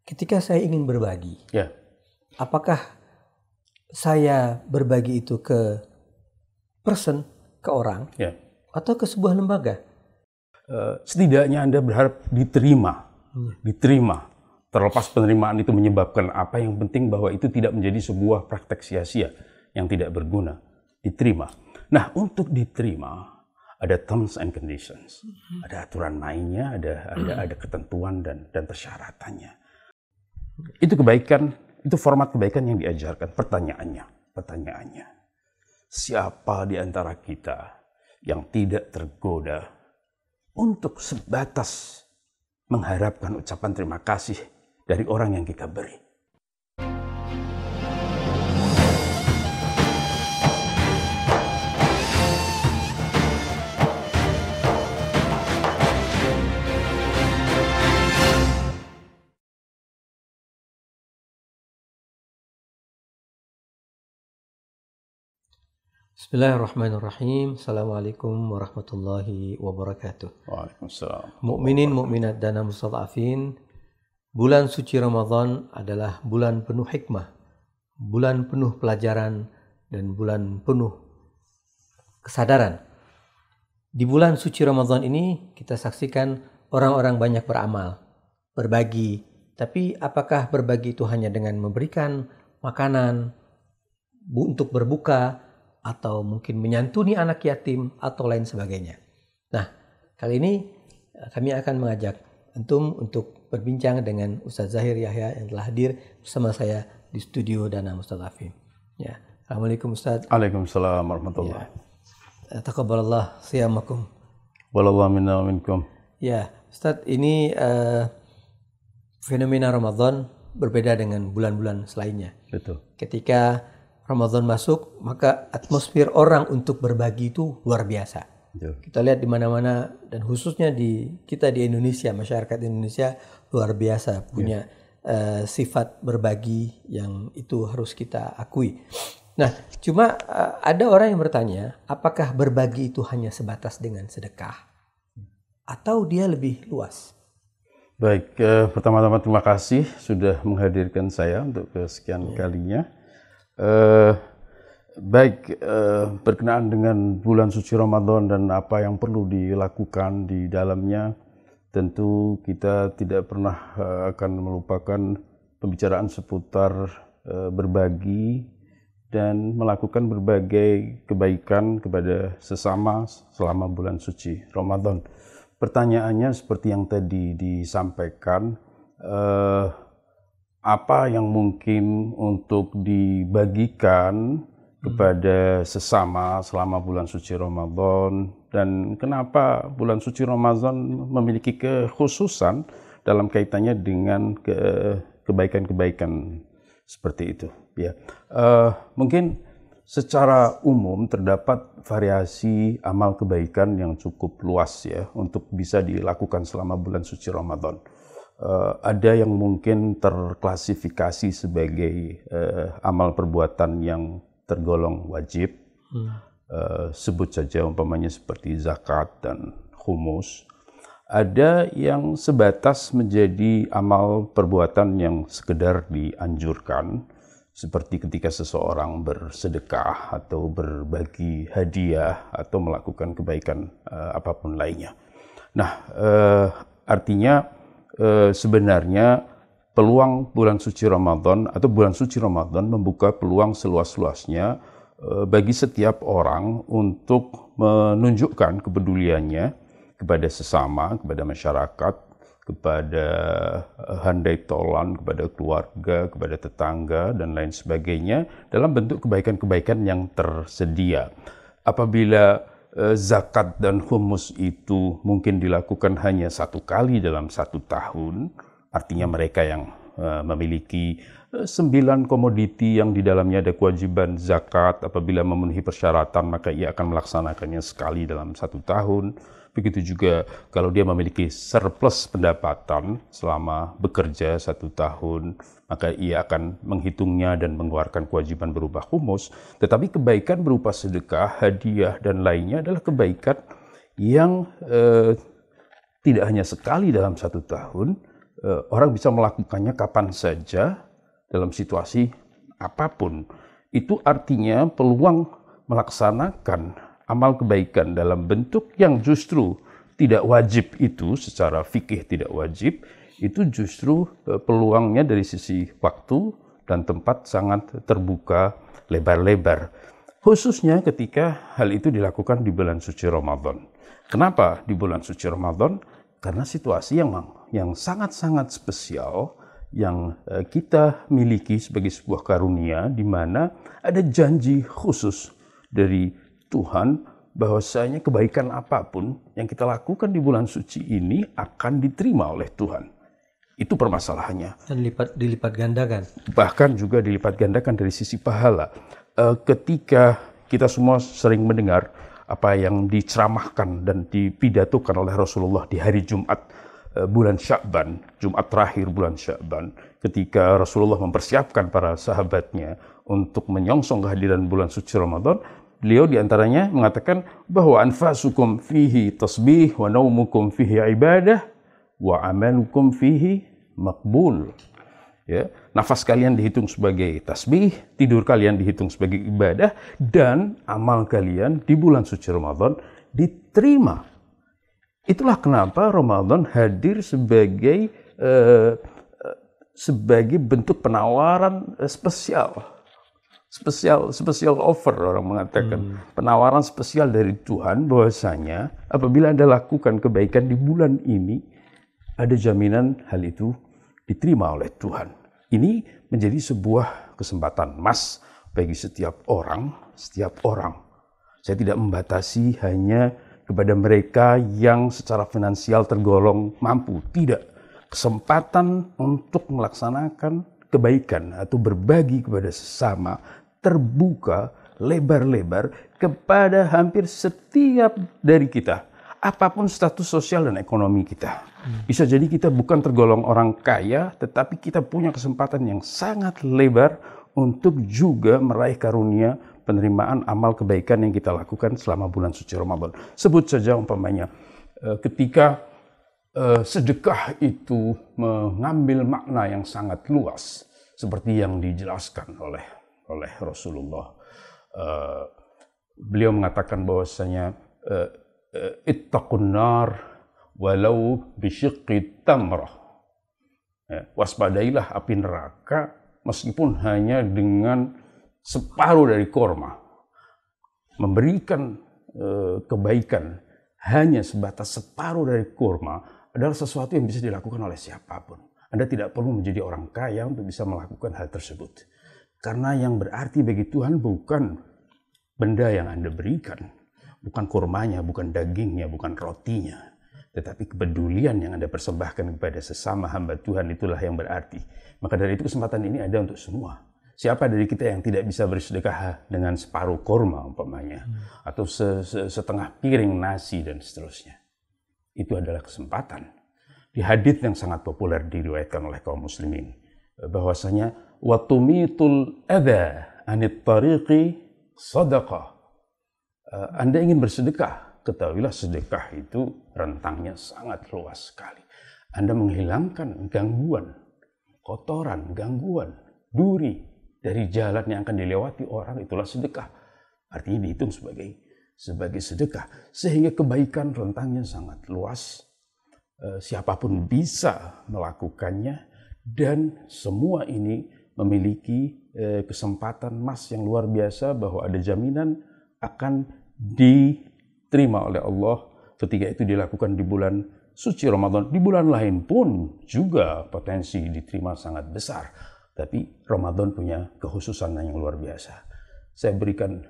ketika saya ingin berbagi, Ya. apakah saya berbagi itu ke person, ke orang, Ya. atau ke sebuah lembaga? Setidaknya Anda berharap diterima. Diterima. Terlepas penerimaan itu menyebabkan apa, yang penting bahwa itu tidak menjadi sebuah praktek sia-sia yang tidak berguna. Diterima. Nah, untuk diterima ada terms and conditions. Ada aturan mainnya, ada ketentuan dan persyaratannya. Itu kebaikan, itu format kebaikan yang diajarkan. Pertanyaannya. Siapa di antara kita yang tidak tergoda untuk sebatas mengharapkan ucapan terima kasih dari orang yang kita beri? Bismillahirrahmanirrahim. Assalamualaikum warahmatullahi wabarakatuh. Waalaikumsalam. Mukminin, mukminat dan mustadhafin, bulan suci Ramadan adalah bulan penuh hikmah, bulan penuh pelajaran, dan bulan penuh kesadaran. Di bulan suci Ramadan ini kita saksikan orang-orang banyak beramal, berbagi. Tapi apakah berbagi itu hanya dengan memberikan makanan untuk berbuka, atau mungkin menyantuni anak yatim, atau lain sebagainya. Nah, kali ini kami akan mengajak antum untuk berbincang dengan Ustaz Zahir Yahya yang telah hadir bersama saya di studio Dana Mustadhafin. Ya, Assalamualaikum Ustaz. Waalaikumsalam warahmatullahi. Taqabbalallah siyamakum. Wallahu minna wa minkum. Ya, Ustaz, ini fenomena Ramadan berbeda dengan bulan-bulan selainnya. Betul. Ketika Ramadan masuk, maka atmosfer orang untuk berbagi itu luar biasa. Betul. Kita lihat di mana-mana, dan khususnya kita di Indonesia, masyarakat Indonesia luar biasa punya sifat berbagi yang itu harus kita akui. Nah, cuma ada orang yang bertanya, apakah berbagi itu hanya sebatas dengan sedekah atau dia lebih luas? Baik, pertama-tama terima kasih sudah menghadirkan saya untuk kesekian kalinya. Berkenaan dengan bulan suci Ramadan dan apa yang perlu dilakukan di dalamnya, tentu kita tidak pernah akan melupakan pembicaraan seputar berbagi dan melakukan berbagai kebaikan kepada sesama selama bulan suci Ramadan. Pertanyaannya seperti yang tadi disampaikan, apa yang mungkin untuk dibagikan kepada sesama selama bulan suci Ramadan, dan kenapa bulan suci Ramadan memiliki kekhususan dalam kaitannya dengan kebaikan-kebaikan seperti itu. Ya, mungkin secara umum terdapat variasi amal kebaikan yang cukup luas ya untuk bisa dilakukan selama bulan suci Ramadan. Ada yang mungkin terklasifikasi sebagai amal perbuatan yang tergolong wajib, sebut saja umpamanya seperti zakat dan khumus. Ada yang sebatas menjadi amal perbuatan yang sekedar dianjurkan, seperti ketika seseorang bersedekah atau berbagi hadiah atau melakukan kebaikan apapun lainnya. Nah, artinya sebenarnya peluang bulan suci Ramadan atau bulan suci Ramadan membuka peluang seluas-luasnya bagi setiap orang untuk menunjukkan kepeduliannya kepada sesama, kepada masyarakat, kepada handai tolan, kepada keluarga, kepada tetangga, dan lain sebagainya dalam bentuk kebaikan-kebaikan yang tersedia. Apabila zakat dan khumus itu mungkin dilakukan hanya satu kali dalam satu tahun, artinya mereka yang memiliki 9 komoditi yang di dalamnya ada kewajiban zakat, apabila memenuhi persyaratan maka ia akan melaksanakannya sekali dalam satu tahun. Begitu juga kalau dia memiliki surplus pendapatan selama bekerja 1 tahun, maka ia akan menghitungnya dan mengeluarkan kewajiban berupa khumus. Tetapi kebaikan berupa sedekah, hadiah, dan lainnya adalah kebaikan yang tidak hanya sekali dalam 1 tahun, orang bisa melakukannya kapan saja dalam situasi apapun. Itu artinya peluang melaksanakan amal kebaikan dalam bentuk yang justru tidak wajib itu, secara fikih tidak wajib, itu justru peluangnya dari sisi waktu dan tempat sangat terbuka lebar-lebar. Khususnya ketika hal itu dilakukan di bulan suci Ramadan. Kenapa di bulan suci Ramadan? Karena situasi yang sangat-sangat spesial yang kita miliki sebagai sebuah karunia, di mana ada janji khusus dari Tuhan bahwasanya kebaikan apapun yang kita lakukan di bulan suci ini akan diterima oleh Tuhan. Itu permasalahannya. Dan dilipat gandakan. Bahkan juga dilipat gandakan dari sisi pahala. Ketika kita semua sering mendengar apa yang diceramahkan dan dipidatokan oleh Rasulullah di hari Jumat bulan Sya'ban, Jumat terakhir bulan Sya'ban, ketika Rasulullah mempersiapkan para sahabatnya untuk menyongsong kehadiran bulan suci Ramadan, beliau diantaranya mengatakan bahwa anfasukum fihi tasbih wa naumukum fihi ibadah wa amalukum fihi maqbul. Ya, nafas kalian dihitung sebagai tasbih, tidur kalian dihitung sebagai ibadah, dan amal kalian di bulan suci Ramadan diterima. Itulah kenapa Ramadan hadir sebagai bentuk penawaran spesial offer, orang mengatakan penawaran spesial dari Tuhan bahwasanya apabila Anda lakukan kebaikan di bulan ini, ada jaminan hal itu diterima oleh Tuhan. Ini menjadi sebuah kesempatan emas bagi setiap orang. Saya tidak membatasi hanya kepada mereka yang secara finansial tergolong mampu. Tidak. Kesempatan untuk melaksanakan kebaikan atau berbagi kepada sesama terbuka lebar-lebar kepada hampir setiap dari kita. Apapun status sosial dan ekonomi kita. Bisa jadi kita bukan tergolong orang kaya, tetapi kita punya kesempatan yang sangat lebar untuk juga meraih karunia penerimaan amal kebaikan yang kita lakukan selama bulan suci Ramadan. Sebut saja umpamanya ketika sedekah itu mengambil makna yang sangat luas, seperti yang dijelaskan oleh Rasulullah. Beliau mengatakan bahwasanya ittaqun nar walau bisyiqqi tamrah. Waspadailah api neraka meskipun hanya dengan separuh dari korma. Memberikan kebaikan hanya sebatas separuh dari korma adalah sesuatu yang bisa dilakukan oleh siapapun. Anda tidak perlu menjadi orang kaya untuk bisa melakukan hal tersebut. Karena yang berarti bagi Tuhan bukan benda yang Anda berikan, bukan kurmanya, bukan dagingnya, bukan rotinya, tetapi kepedulian yang Anda persembahkan kepada sesama hamba Tuhan, itulah yang berarti. Maka dari itu kesempatan ini ada untuk semua. Siapa dari kita yang tidak bisa bersedekah dengan separuh kurma umpamanya, atau setengah piring nasi dan seterusnya. Itu adalah kesempatan. Di hadits yang sangat populer diriwayatkan oleh kaum muslimin, bahwasanya watumitul adha anit tariqi sadaqah. Anda ingin bersedekah, ketahuilah sedekah itu rentangnya sangat luas sekali. Anda menghilangkan gangguan, kotoran, gangguan, duri dari jalan yang akan dilewati orang, itulah sedekah. Artinya dihitung sebagai sedekah. Sehingga kebaikan rentangnya sangat luas. Siapapun bisa melakukannya, dan semua ini memiliki kesempatan emas yang luar biasa bahwa ada jaminan akan diterima oleh Allah ketika itu dilakukan di bulan suci Ramadan. Di bulan lain pun juga potensi diterima sangat besar. Tapi Ramadan punya kekhususan yang luar biasa. Saya berikan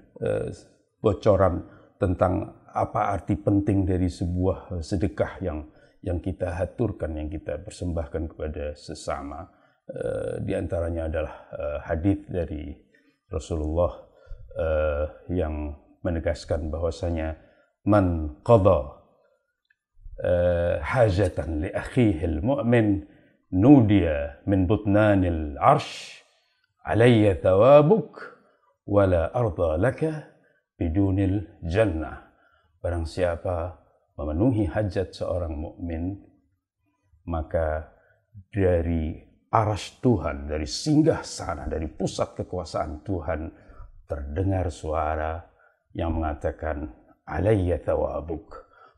bocoran tentang apa arti penting dari sebuah sedekah yang kita haturkan, yang kita persembahkan kepada sesama. Di antaranya adalah hadits dari Rasulullah yang menegaskan bahwasanya man qada hajatan li akhihi al-mu'min nudiya min butnanil arsh alayya thawabuk wala arda laka bidunil jannah. Barang siapa memenuhi hajat seorang mukmin, maka dari arsy Tuhan, dari singgah sana, dari pusat kekuasaan Tuhan, terdengar suara yang mengatakan, alayya thawabuk,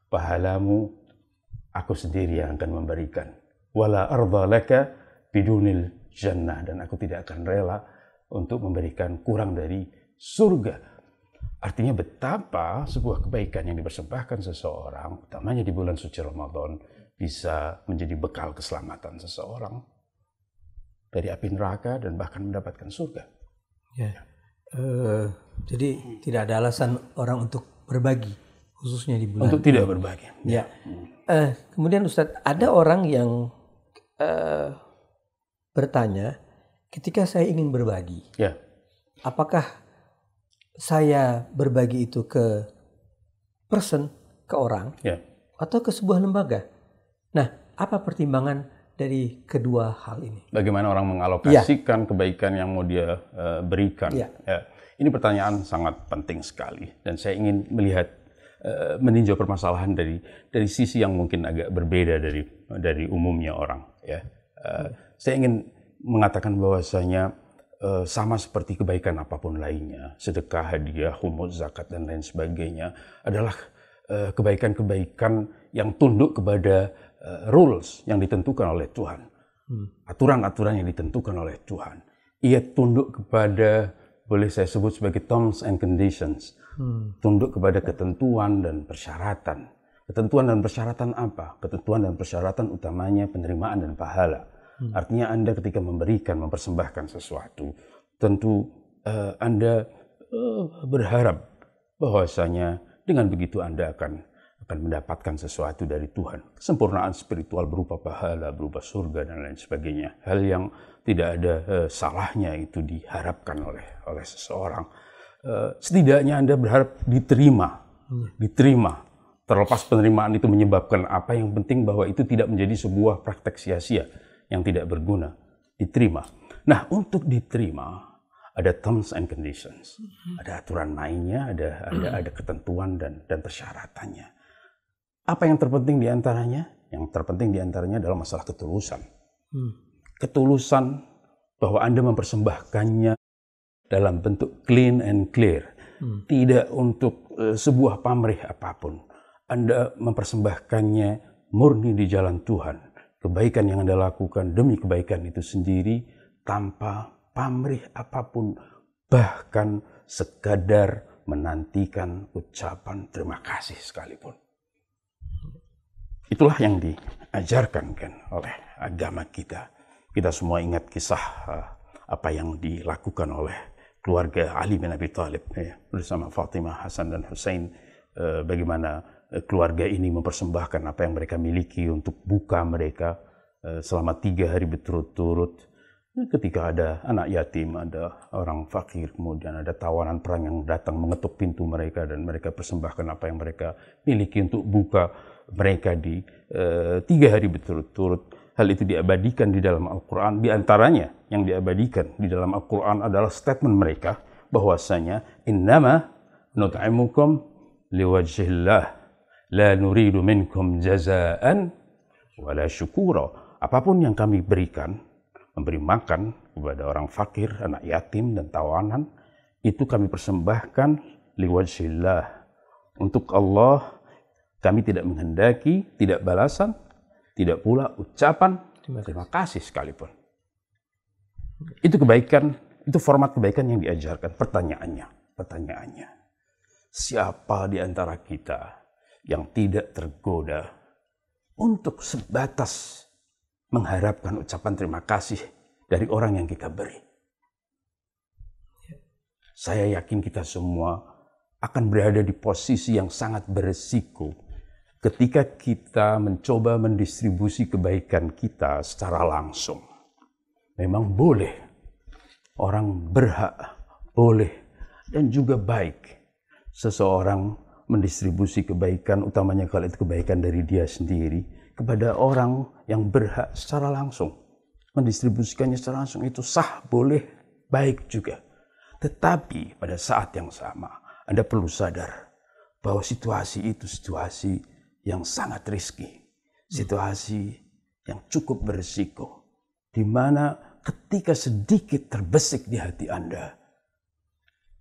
pahalamu aku sendiri yang akan memberikan. Wala arda laka bidunil jannah, dan aku tidak akan rela untuk memberikan kurang dari surga. Artinya betapa sebuah kebaikan yang dipersembahkan seseorang, utamanya di bulan suci Ramadan, bisa menjadi bekal keselamatan seseorang dari api neraka dan bahkan mendapatkan surga. Ya. Jadi tidak ada alasan orang untuk berbagi, khususnya di bulan. Untuk tidak berbagi. Ya. Kemudian Ustadz, ada orang yang bertanya, ketika saya ingin berbagi, ya, apakah saya berbagi itu ke person, ke orang, ya, atau ke sebuah lembaga? Nah, apa pertimbangan dari kedua hal ini? Bagaimana orang mengalokasikan kebaikan yang mau dia berikan? Ya. Ya. Ini pertanyaan sangat penting sekali, dan saya ingin melihat meninjau permasalahan dari sisi yang mungkin agak berbeda dari umumnya orang. Ya, saya ingin mengatakan bahwasanya sama seperti kebaikan apapun lainnya, sedekah, hadiah, humus, zakat, dan lain sebagainya, adalah kebaikan-kebaikan yang tunduk kepada rules yang ditentukan oleh Tuhan. Aturan-aturan yang ditentukan oleh Tuhan. Ia tunduk kepada, boleh saya sebut sebagai terms and conditions. Tunduk kepada ketentuan dan persyaratan. Ketentuan dan persyaratan apa? Ketentuan dan persyaratan utamanya penerimaan dan pahala. Artinya Anda ketika memberikan, mempersembahkan sesuatu, tentu Anda berharap bahwasanya dengan begitu Anda akan mendapatkan sesuatu dari Tuhan. Kesempurnaan spiritual berupa pahala, berupa surga, dan lain sebagainya. Hal yang tidak ada salahnya itu diharapkan oleh seseorang. Setidaknya Anda berharap diterima. Terlepas penerimaan itu menyebabkan apa, yang penting bahwa itu tidak menjadi sebuah praktek sia-sia yang tidak berguna, diterima. Nah, untuk diterima ada terms and conditions, ada aturan mainnya, ada ketentuan dan persyaratannya. Apa yang terpenting di antaranya? Yang terpenting di antaranya adalah masalah ketulusan. Ketulusan bahwa Anda mempersembahkannya dalam bentuk clean and clear, tidak untuk sebuah pamrih apapun. Anda mempersembahkannya murni di jalan Tuhan. Kebaikan yang Anda lakukan demi kebaikan itu sendiri, tanpa pamrih apapun, bahkan sekadar menantikan ucapan terima kasih sekalipun. Itulah yang diajarkan kan oleh agama kita. Kita semua ingat kisah apa yang dilakukan oleh keluarga Ali bin Abi Thalib bersama Fatimah, Hasan, dan Hussein. Bagaimana keluarga ini mempersembahkan apa yang mereka miliki untuk buka mereka selama 3 hari berturut-turut. Ketika ada anak yatim, ada orang fakir, kemudian ada tawanan perang yang datang mengetuk pintu mereka, dan mereka persembahkan apa yang mereka miliki untuk buka mereka di 3 hari berturut-turut. Hal itu diabadikan di dalam Al-Quran. Di antaranya yang diabadikan di dalam Al-Quran adalah statement mereka bahwasanya innama nut'imukum liwajhillah la nuridu minkum jazaan wala syukura. Apapun yang kami berikan, memberi makan kepada orang fakir, anak yatim, dan tawanan, itu kami persembahkan liwajhillah, untuk Allah. Kami tidak menghendaki, tidak balasan, tidak pula ucapan terima kasih sekalipun. Itu kebaikan, itu format kebaikan yang diajarkan. Pertanyaannya, siapa di antara kita yang tidak tergoda untuk sebatas mengharapkan ucapan terima kasih dari orang yang kita beri? Saya yakin kita semua akan berada di posisi yang sangat beresiko ketika kita mencoba mendistribusi kebaikan kita secara langsung. Memang boleh, orang berhak, boleh, dan juga baik seseorang mendistribusi kebaikan, utamanya kalau itu kebaikan dari dia sendiri, kepada orang yang berhak secara langsung. Mendistribusikannya secara langsung itu sah, boleh, baik juga. Tetapi pada saat yang sama, Anda perlu sadar bahwa situasi itu situasi yang sangat riski. Situasi yang cukup berisiko, di mana ketika sedikit terbesit di hati Anda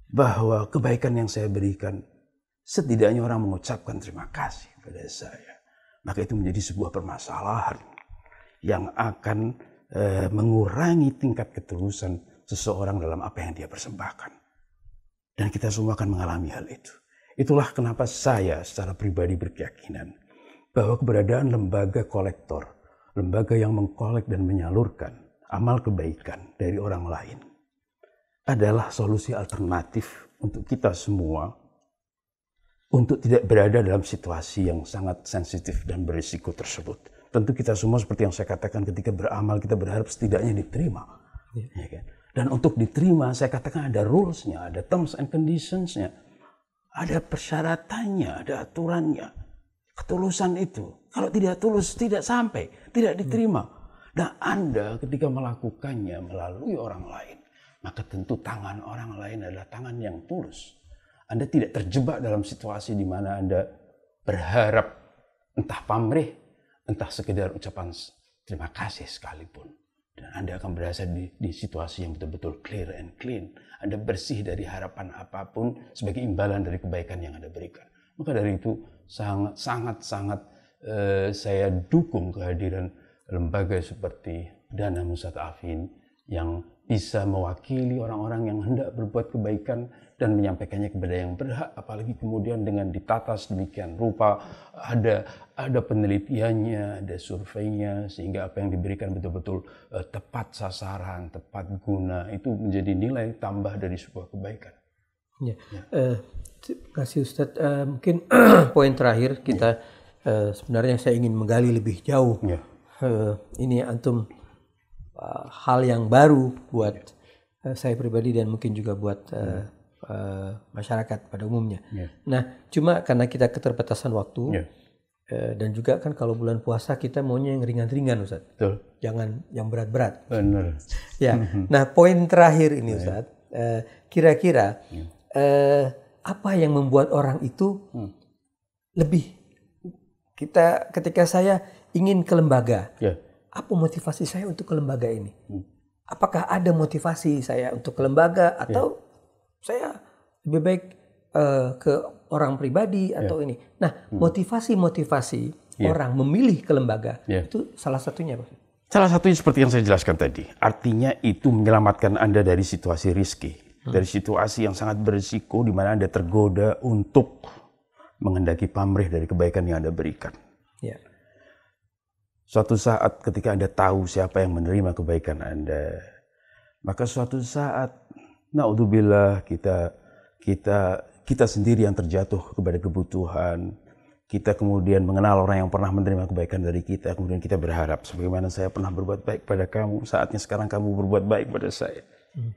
bahwa kebaikan yang saya berikan, setidaknya orang mengucapkan terima kasih pada saya, maka itu menjadi sebuah permasalahan yang akan mengurangi tingkat ketulusan seseorang dalam apa yang dia persembahkan. Dan kita semua akan mengalami hal itu. Itulah kenapa saya secara pribadi berkeyakinan bahwa keberadaan lembaga kolektor, lembaga yang mengkolek dan menyalurkan amal kebaikan dari orang lain, adalah solusi alternatif untuk kita semua untuk tidak berada dalam situasi yang sangat sensitif dan berisiko tersebut. Tentu kita semua seperti yang saya katakan, ketika beramal kita berharap setidaknya diterima. Ya kan? Dan untuk diterima, saya katakan ada rules-nya, ada terms and conditions-nya, ada persyaratannya, ada aturannya. Ketulusan itu, kalau tidak tulus, tidak sampai, tidak diterima. Nah, Anda ketika melakukannya melalui orang lain, maka tentu tangan orang lain adalah tangan yang tulus. Anda tidak terjebak dalam situasi di mana Anda berharap entah pamrih, entah sekedar ucapan terima kasih sekalipun. Dan Anda akan berada di situasi yang betul-betul clear and clean. Anda bersih dari harapan apapun sebagai imbalan dari kebaikan yang Anda berikan. Maka dari itu sangat saya dukung kehadiran lembaga seperti Dana Mustadafin yang bisa mewakili orang-orang yang hendak berbuat kebaikan dan menyampaikannya kepada yang berhak, apalagi kemudian dengan ditata sedemikian rupa, ada penelitiannya, ada surveinya, sehingga apa yang diberikan betul-betul tepat sasaran, tepat guna, itu menjadi nilai tambah dari sebuah kebaikan. Ya. Terima kasih Ustadz. Mungkin poin terakhir kita sebenarnya saya ingin menggali lebih jauh. Ini antum hal yang baru buat saya pribadi dan mungkin juga buat masyarakat pada umumnya. Nah, cuma karena kita keterbatasan waktu dan juga kan kalau bulan puasa kita maunya yang ringan-ringan, Ustaz. Betul. Jangan yang berat-berat. Benar. Ya. Nah, poin terakhir ini, Ustaz, kira-kira apa yang membuat orang itu lebih ketika saya ingin ke lembaga, apa motivasi saya untuk ke lembaga ini? Apakah ada motivasi saya untuk ke lembaga atau saya lebih baik ke orang pribadi atau ini? Nah, motivasi orang memilih ke lembaga itu salah satunya, Pak. Salah satunya seperti yang saya jelaskan tadi. Artinya itu menyelamatkan Anda dari situasi riski, dari situasi yang sangat berisiko di mana Anda tergoda untuk menghendaki pamrih dari kebaikan yang Anda berikan. Suatu saat ketika Anda tahu siapa yang menerima kebaikan Anda, maka suatu saat, naudzubillah, kita sendiri yang terjatuh kepada kebutuhan, kita kemudian mengenal orang yang pernah menerima kebaikan dari kita, kemudian kita berharap, sebagaimana saya pernah berbuat baik pada kamu, saatnya sekarang kamu berbuat baik pada saya.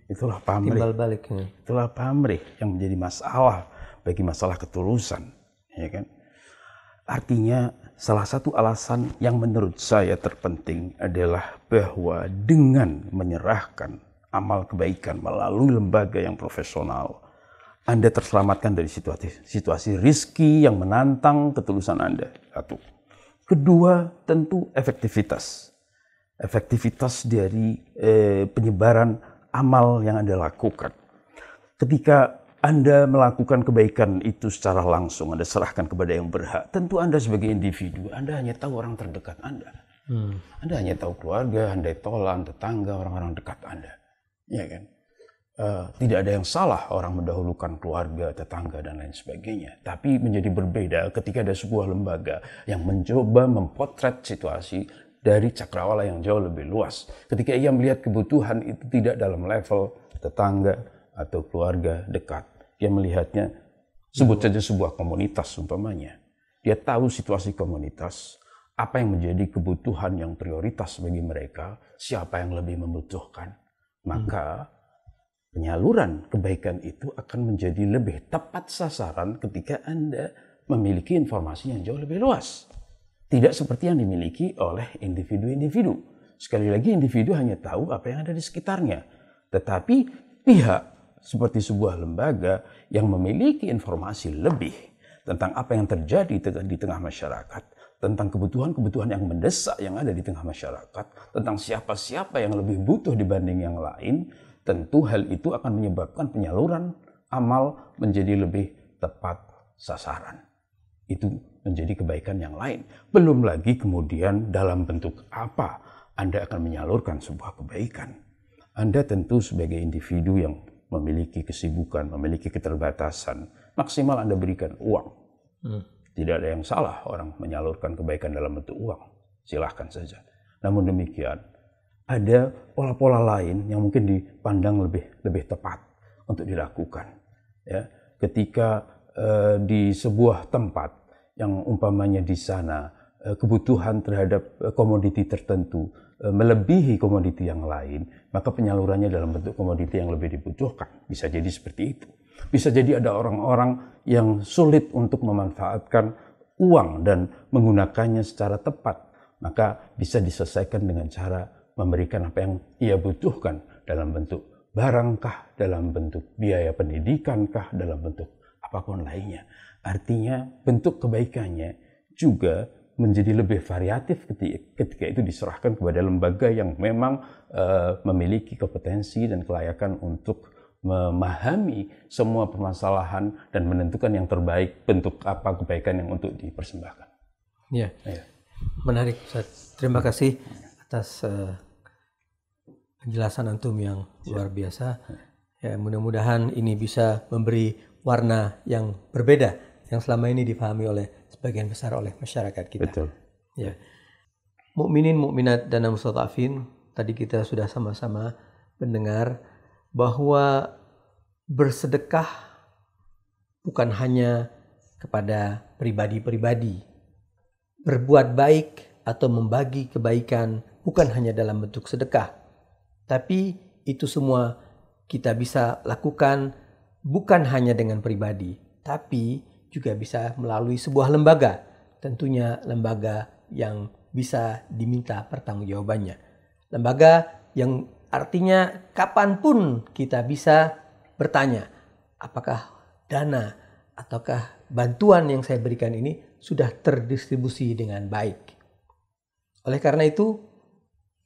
Itulah pamrih. Timbal baliknya. Itulah pamrih yang menjadi masalah bagi masalah ketulusan, ya kan? Artinya salah satu alasan yang menurut saya terpenting adalah bahwa dengan menyerahkan amal kebaikan melalui lembaga yang profesional, Anda terselamatkan dari situasi riski yang menantang ketulusan Anda. Satu. Kedua, tentu efektivitas. Efektivitas dari penyebaran amal yang Anda lakukan. Ketika Anda melakukan kebaikan itu secara langsung, Anda serahkan kepada yang berhak. Tentu Anda sebagai individu, Anda hanya tahu orang terdekat Anda. Anda hanya tahu keluarga, handai-tolan, tetangga, orang-orang dekat Anda. Ya kan? Tidak ada yang salah orang mendahulukan keluarga, tetangga, dan lain sebagainya. Tapi menjadi berbeda ketika ada sebuah lembaga yang mencoba mempotret situasi dari cakrawala yang jauh lebih luas. Ketika ia melihat kebutuhan itu tidak dalam level tetangga atau keluarga dekat. Dia melihatnya, sebut saja sebuah komunitas umpamanya. Dia tahu situasi komunitas, apa yang menjadi kebutuhan yang prioritas bagi mereka, siapa yang lebih membutuhkan. Maka penyaluran kebaikan itu akan menjadi lebih tepat sasaran ketika Anda memiliki informasi yang jauh lebih luas. Tidak seperti yang dimiliki oleh individu-individu. Sekali lagi, individu hanya tahu apa yang ada di sekitarnya. Tetapi pihak seperti sebuah lembaga yang memiliki informasi lebih tentang apa yang terjadi di tengah masyarakat, tentang kebutuhan-kebutuhan yang mendesak yang ada di tengah masyarakat, tentang siapa-siapa yang lebih butuh dibanding yang lain, tentu hal itu akan menyebabkan penyaluran amal menjadi lebih tepat sasaran. Itu menjadi kebaikan yang lain. Belum lagi kemudian dalam bentuk apa Anda akan menyalurkan sebuah kebaikan. Anda tentu sebagai individu yang memiliki kesibukan, memiliki keterbatasan, maksimal Anda berikan uang. Tidak ada yang salah orang menyalurkan kebaikan dalam bentuk uang. Silahkan saja. Namun demikian, ada pola-pola lain yang mungkin dipandang lebih tepat untuk dilakukan. Ya, ketika di sebuah tempat yang umpamanya di sana kebutuhan terhadap komoditi tertentu melebihi komoditi yang lain, maka penyalurannya dalam bentuk komoditi yang lebih dibutuhkan. Bisa jadi seperti itu. Bisa jadi ada orang-orang yang sulit untuk memanfaatkan uang dan menggunakannya secara tepat. Maka bisa diselesaikan dengan cara memberikan apa yang ia butuhkan dalam bentuk barangkah, dalam bentuk biaya pendidikankah, dalam bentuk apapun lainnya. Artinya bentuk kebaikannya juga menjadi lebih variatif ketika itu diserahkan kepada lembaga yang memang memiliki kompetensi dan kelayakan untuk memahami semua permasalahan dan menentukan yang terbaik bentuk apa kebaikan yang untuk dipersembahkan. Ya, menarik Ustaz. Terima kasih atas penjelasan antum yang luar biasa. Ya, mudah-mudahan ini bisa memberi warna yang berbeda yang selama ini dipahami oleh sebagian besar oleh masyarakat kita. Betul. Ya. Mukminin, mukminat dan mustadhafin, tadi kita sudah sama-sama mendengar bahwa bersedekah bukan hanya kepada pribadi-pribadi. Berbuat baik atau membagi kebaikan bukan hanya dalam bentuk sedekah. Tapi itu semua kita bisa lakukan bukan hanya dengan pribadi, tapi juga bisa melalui sebuah lembaga. Tentunya lembaga yang bisa diminta pertanggungjawabannya. Lembaga yang artinya kapanpun kita bisa bertanya, apakah dana ataukah bantuan yang saya berikan ini sudah terdistribusi dengan baik. Oleh karena itu,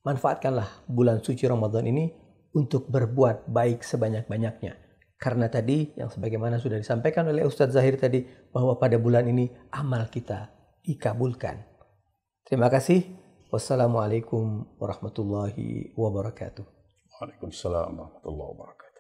manfaatkanlah bulan suci Ramadan ini untuk berbuat baik sebanyak-banyaknya. Karena tadi yang sebagaimana sudah disampaikan oleh Ustadz Zahir tadi, bahwa pada bulan ini amal kita dikabulkan. Terima kasih. Wassalamualaikum warahmatullahi wabarakatuh. Waalaikumsalam warahmatullahi wabarakatuh.